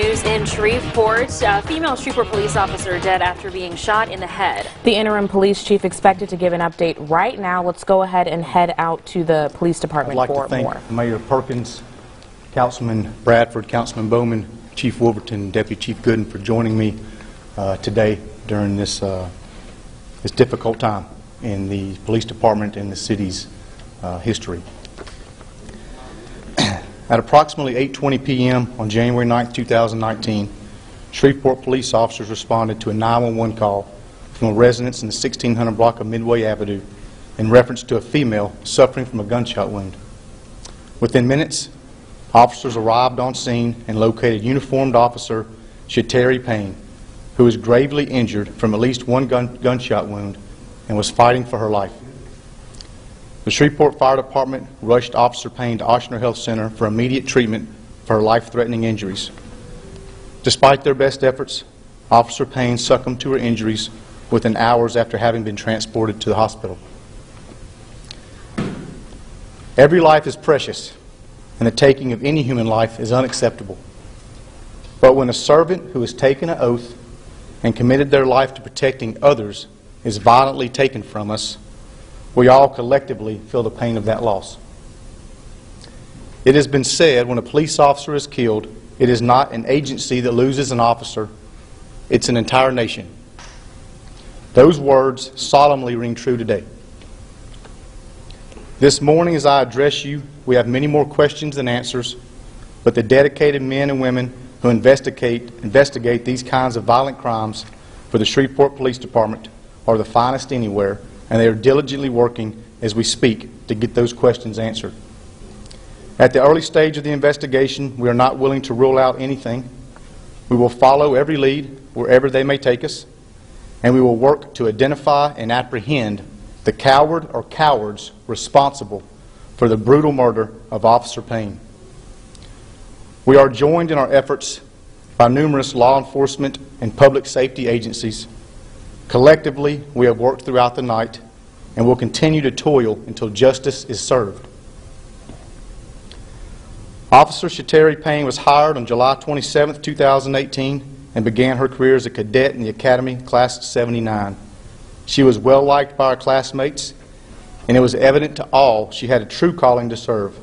news in Shreveport. A female Shreveport police officer dead after being shot in the head. The interim police chief expected to give an update right now. Let's go ahead and head out to the police department for more. I'd like to thank Mayor Perkins, Councilman Bradford, Councilman Bowman, Chief Wolverton, and Deputy Chief Gooden for joining me today during this difficult time in the police department and the city's history. At approximately 8:20 p.m. on January 9, 2019, Shreveport police officers responded to a 911 call from a residence in the 1600 block of Midway Avenue in reference to a female suffering from a gunshot wound. Within minutes, officers arrived on scene and located uniformed officer Chatéri Payne, who was gravely injured from at least one gunshot wound and was fighting for her life. The Shreveport Fire Department rushed Officer Payne to Ochsner Health Center for immediate treatment for her life-threatening injuries. Despite their best efforts, Officer Payne succumbed to her injuries within hours after having been transported to the hospital. Every life is precious, and the taking of any human life is unacceptable. But when a servant who has taken an oath and committed their life to protecting others is violently taken from us, we all collectively feel the pain of that loss. It has been said when a police officer is killed, it is not an agency that loses an officer, it's an entire nation. Those words solemnly ring true today. This morning as I address you, we have many more questions than answers, but the dedicated men and women who investigate these kinds of violent crimes for the Shreveport Police Department are the finest anywhere, and they are diligently working as we speak to get those questions answered. At the early stage of the investigation, we are not willing to rule out anything. We will follow every lead wherever they may take us, and we will work to identify and apprehend the coward or cowards responsible for the brutal murder of Officer Payne. We are joined in our efforts by numerous law enforcement and public safety agencies. Collectively, we have worked throughout the night and will continue to toil until justice is served. Officer Chatéri Payne was hired on July 27, 2018 and began her career as a cadet in the Academy, Class 79. She was well liked by her classmates, and it was evident to all she had a true calling to serve.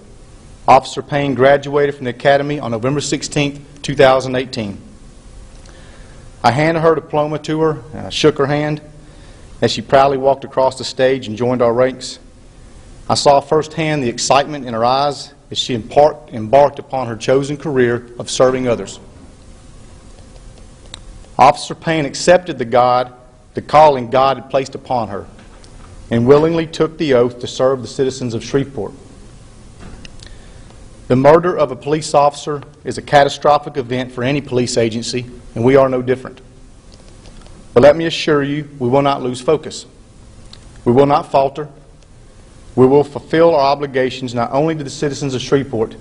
Officer Payne graduated from the Academy on November 16, 2018. I handed her diploma to her, and I shook her hand as she proudly walked across the stage and joined our ranks. I saw firsthand the excitement in her eyes as she embarked upon her chosen career of serving others. Officer Payne accepted the calling God had placed upon her, and willingly took the oath to serve the citizens of Shreveport. The murder of a police officer is a catastrophic event for any police agency, and we are no different. But let me assure you, we will not lose focus. We will not falter. We will fulfill our obligations not only to the citizens of Shreveport,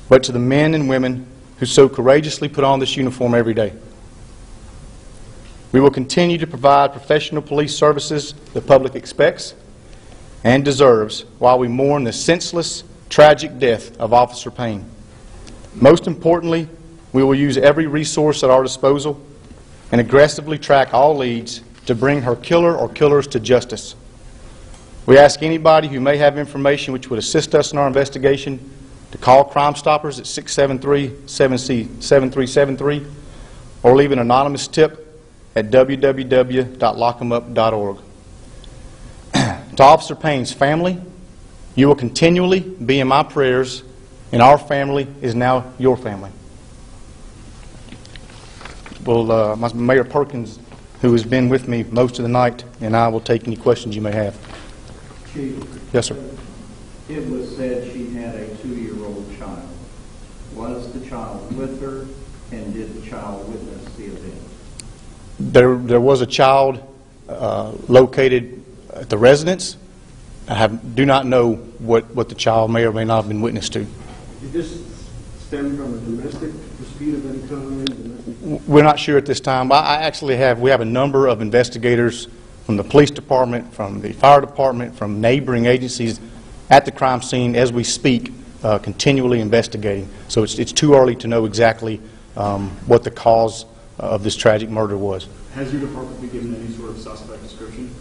but to the men and women who so courageously put on this uniform every day. We will continue to provide professional police services the public expects and deserves while we mourn the senseless, tragic death of Officer Payne. Most importantly, we will use every resource at our disposal and aggressively track all leads to bring her killer or killers to justice. We ask anybody who may have information which would assist us in our investigation to call Crime Stoppers at 673-7373 or leave an anonymous tip at www.lockemup.org. To Officer Payne's family, you will continually be in my prayers, and our family is now your family. Well, Mayor Perkins, who has been with me most of the night, and I will take any questions you may have. Chief. Yes, sir. It was said she had a 2-year-old child. Was the child with her, and did the child witness the event? There was a child located at the residence. I do not know what the child may or may not have been witness to. Did this stem from a domestic dispute of any kind? We're not sure at this time. We have a number of investigators from the police department, from the fire department, from neighboring agencies at the crime scene as we speak, continually investigating. So it's too early to know exactly what the cause of this tragic murder was. Has your department been given any sort of suspect description?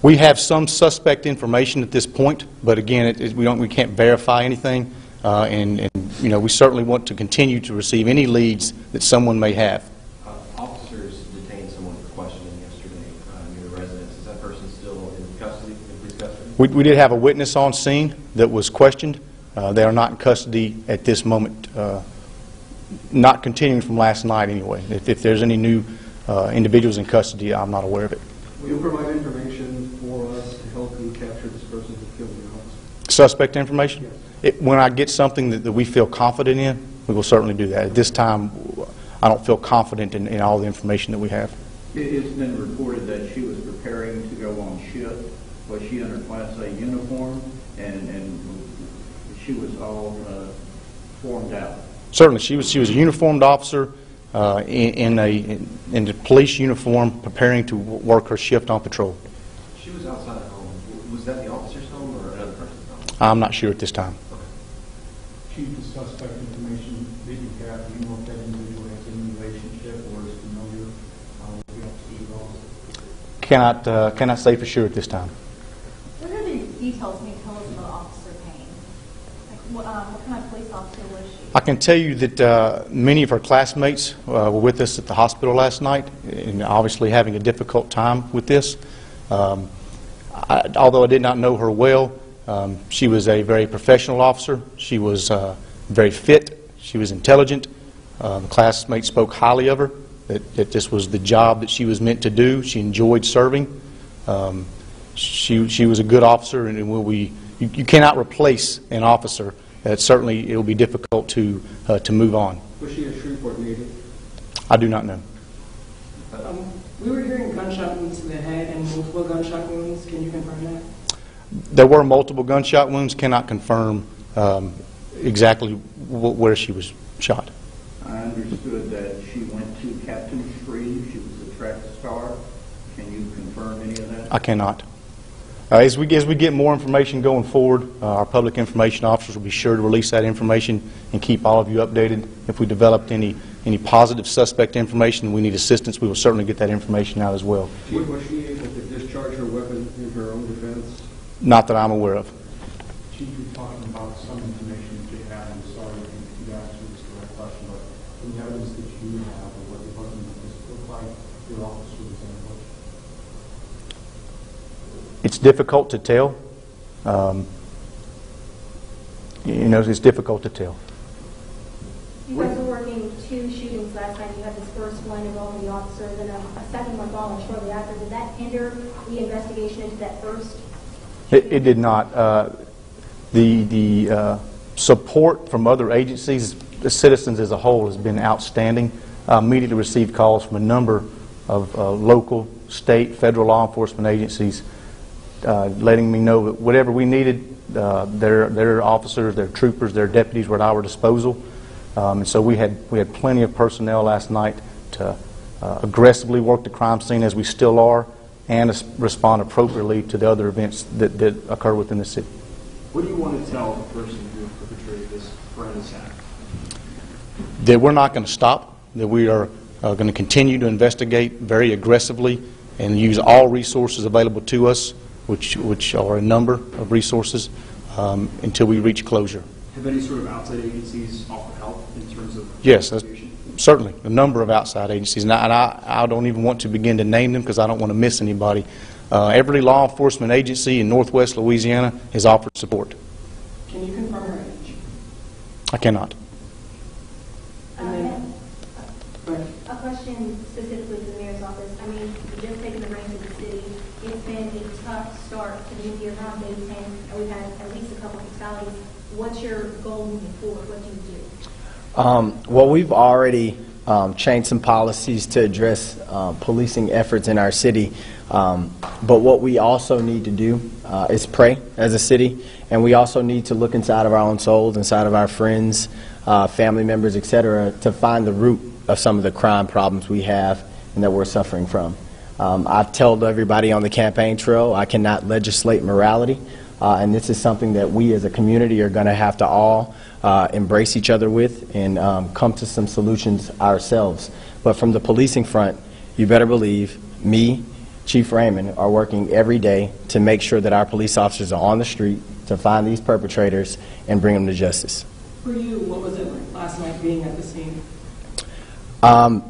We have some suspect information at this point, but again, we can't verify anything, and you know, we certainly want to continue to receive any leads that someone may have. Officers detained someone for questioning yesterday near the residence. Is that person still in custody, in police custody? We did have a witness on scene that was questioned. They are not in custody at this moment, not continuing from last night anyway. If there's any new individuals in custody, I'm not aware of it. Will you provide information for us to help you capture this person who killed the officer? Suspect information? Yes. When I get something that we feel confident in, we will certainly do that. At this time, I don't feel confident in all the information that we have. It's been reported that she was preparing to go on shift. Was she in her Class A uniform, and she was all formed out? Certainly, she was a uniformed officer in the police uniform, preparing to work her shift on patrol. She was outside of home. Was that the officer's home or another person's home? I'm not sure at this time. Chief, the suspect information that you have, do you know if that individual has any relationship or is familiar with the officer's role? Cannot say for sure at this time. What are the details can you tell us about Officer Payne? Like, what kind of police officer was she? I can tell you that many of her classmates were with us at the hospital last night, and obviously having a difficult time with this. Although I did not know her well, she was a very professional officer. She was very fit. She was intelligent. The classmates spoke highly of her, that this was the job that she was meant to do. She enjoyed serving. She was a good officer, and you cannot replace an officer. Certainly, it will be difficult to move on. Was she a Shreveport native? I do not know. We were hearing gunshot wounds to the head and multiple gunshot wounds. Can you confirm that? There were multiple gunshot wounds. Cannot confirm exactly where she was shot. I understood that she went to Captain Shreve. She was a track star. Can you confirm any of that? I cannot. As we get more information going forward, our public information officers will be sure to release that information and keep all of you updated. If we developed any positive suspect information and we need assistance, we will certainly get that information out as well. Was she able to discharge her weapon in her own defense? Not that I'm aware of. Chief, you're talking about some information that you have. I'm sorry if you asked me this direct question, but the evidence that you have of what the button looked like, your officer was in a bush. It's difficult to tell. You know, it's difficult to tell. You guys were working two shootings last night. You had this first one involving the officers and a second one following shortly after. Did that hinder the investigation into that first? It did not. The support from other agencies, the citizens as a whole, has been outstanding. Immediately received calls from a number of local, state, federal law enforcement agencies letting me know that whatever we needed, their officers, their troopers, their deputies were at our disposal. And so we had plenty of personnel last night to aggressively work the crime scene, as we still are, and respond appropriately to the other events that occur within the city. What do you want to tell the person who perpetrated this horrendous act? That we're not going to stop, that we are going to continue to investigate very aggressively and use all resources available to us, which are a number of resources, until we reach closure. Have any sort of outside agencies offered help in terms of Yes, investigation? certainly, a number of outside agencies, and I don't even want to begin to name them because I don't want to miss anybody. Every law enforcement agency in Northwest Louisiana has offered support. Can you confirm her age? I cannot. A question specifically to the mayor's office. I mean, you've just taken the reins of the city. It's been a tough start to the year around day 10, and we've had at least a couple of fatalities. What's your goal moving forward? What do you do? Well, we've already changed some policies to address policing efforts in our city. But what we also need to do is pray as a city, and we also need to look inside of our own souls, inside of our friends, family members, etc., to find the root of some of the crime problems we have and that we're suffering from. I've told everybody on the campaign trail I cannot legislate morality, and this is something that we as a community are going to have to all embrace each other with and come to some solutions ourselves. But from the policing front, you better believe me, Chief Raymond, are working every day to make sure that our police officers are on the street to find these perpetrators and bring them to justice. For you, what was it like last night being at the scene? I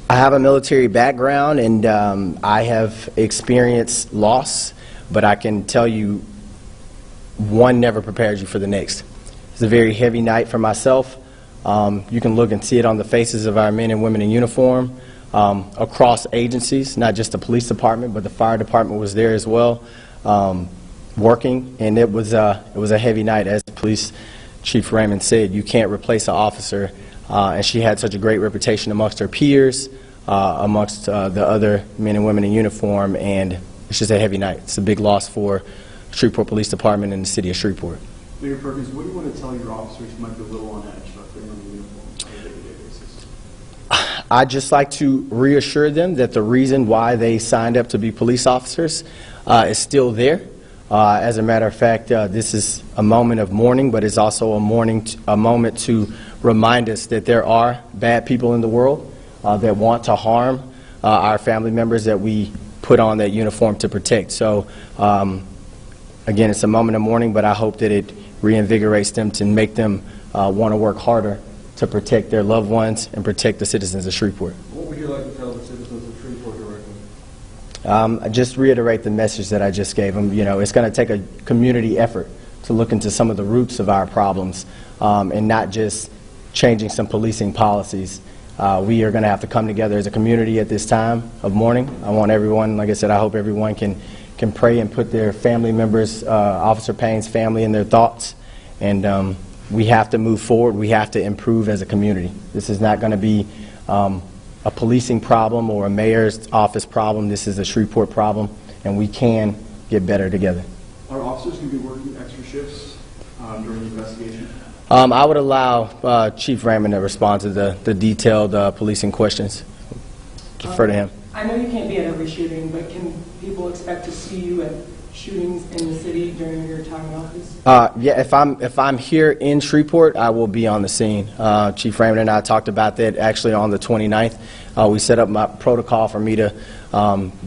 have a military background, and I have experienced loss, but I can tell you one never prepares you for the next. It's a very heavy night for myself. You can look and see it on the faces of our men and women in uniform across agencies, not just the police department, but the fire department was there as well, working, and it was a heavy night. As Police Chief Raymond said, you can't replace an officer, and she had such a great reputation amongst her peers, amongst the other men and women in uniform, and it's just a heavy night. It's a big loss for Shreveport Police Department and the city of Shreveport. Mayor Perkins, what do you want to tell your officers who might be a little on edge about putting on the uniform on a day-to-day basis? I'd just like to reassure them that the reason why they signed up to be police officers is still there. As a matter of fact, this is a moment of mourning, but it's also a moment to remind us that there are bad people in the world that want to harm our family members that we put on that uniform to protect. So, again, it's a moment of mourning, but I hope that it reinvigorates them to make them want to work harder to protect their loved ones and protect the citizens of Shreveport. What would you like to tell the citizens of Shreveport directly? Just reiterate the message that I just gave them. You know, it's going to take a community effort to look into some of the roots of our problems and not just changing some policing policies. We are going to have to come together as a community at this time of mourning. I want everyone, like I said, I hope everyone can pray and put their family members, Officer Payne's family, in their thoughts. And we have to move forward. We have to improve as a community. This is not going to be a policing problem or a mayor's office problem. This is a Shreveport problem, and we can get better together. Are officers going to be working extra shifts during the investigation? I would allow Chief Raymond to respond to the detailed policing questions. Defer to him. I know you can't be at every shooting, but can people expect to see you at shootings in the city during your time in office? Yeah, if I'm here in Shreveport, I will be on the scene. Chief Raymond and I talked about that actually on the 29th. We set up my protocol for me to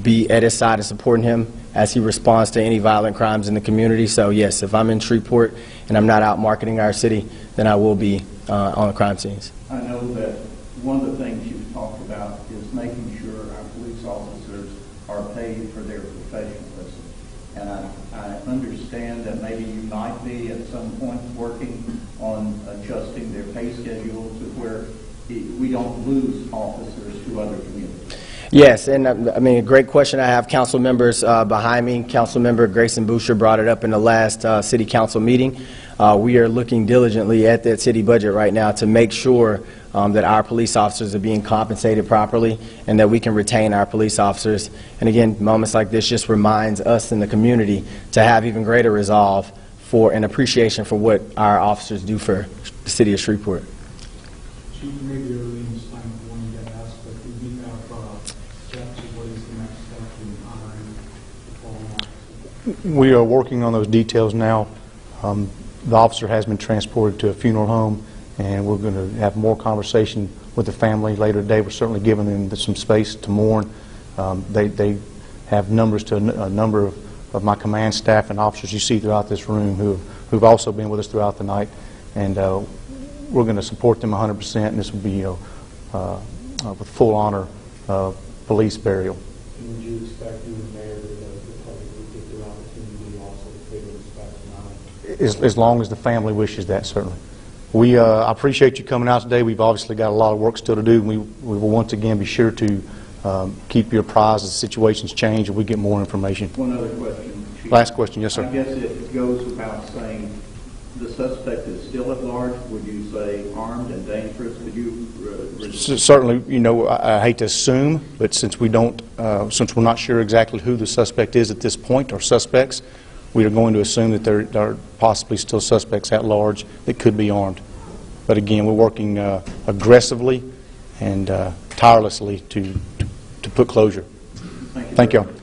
be at his side and supporting him as he responds to any violent crimes in the community. So yes, if I'm in Shreveport and I'm not out marketing our city, then I will be on the crime scenes. I know that one of the things you've talked about is making sure our police officers are paid for their professionalism. And I understand that maybe you might be at some point working on adjusting their pay schedule to where we don't lose officers to other communities. Yes, and I mean, a great question. I have council members behind me. Council member Grayson Boucher brought it up in the last city council meeting. We are looking diligently at that city budget right now to make sure that our police officers are being compensated properly and that we can retain our police officers. And again, moments like this just reminds us in the community to have even greater resolve for and appreciation for what our officers do for the city of Shreveport. Chief, maybe early in this time when you get asked, but we do have steps of what is the next step in honoring the fallen officer. We are working on those details now. The officer has been transported to a funeral home, and we're going to have more conversation with the family later today. We're certainly giving them some space to mourn. They have numbers to a number of my command staff and officers you see throughout this room who've also been with us throughout the night, and we're going to support them 100%, and this will be with full honor police burial. And would you expect you and Mayor the public would get the opportunity also to pay respect and honor? As long as the family wishes that, certainly. I appreciate you coming out today. We've obviously got a lot of work still to do. We will once again be sure to keep you apprised as situations change and we get more information. One other question, Chief. Last question, yes, sir. I guess it goes without saying the suspect is still at large. Would you say armed and dangerous? Would you? Certainly, you know, I hate to assume, but since we don't, since we're not sure exactly who the suspect is at this point, or suspects, we are going to assume that there are possibly still suspects at large that could be armed. But again, we're working aggressively and tirelessly to put closure. Thank you. Thank you.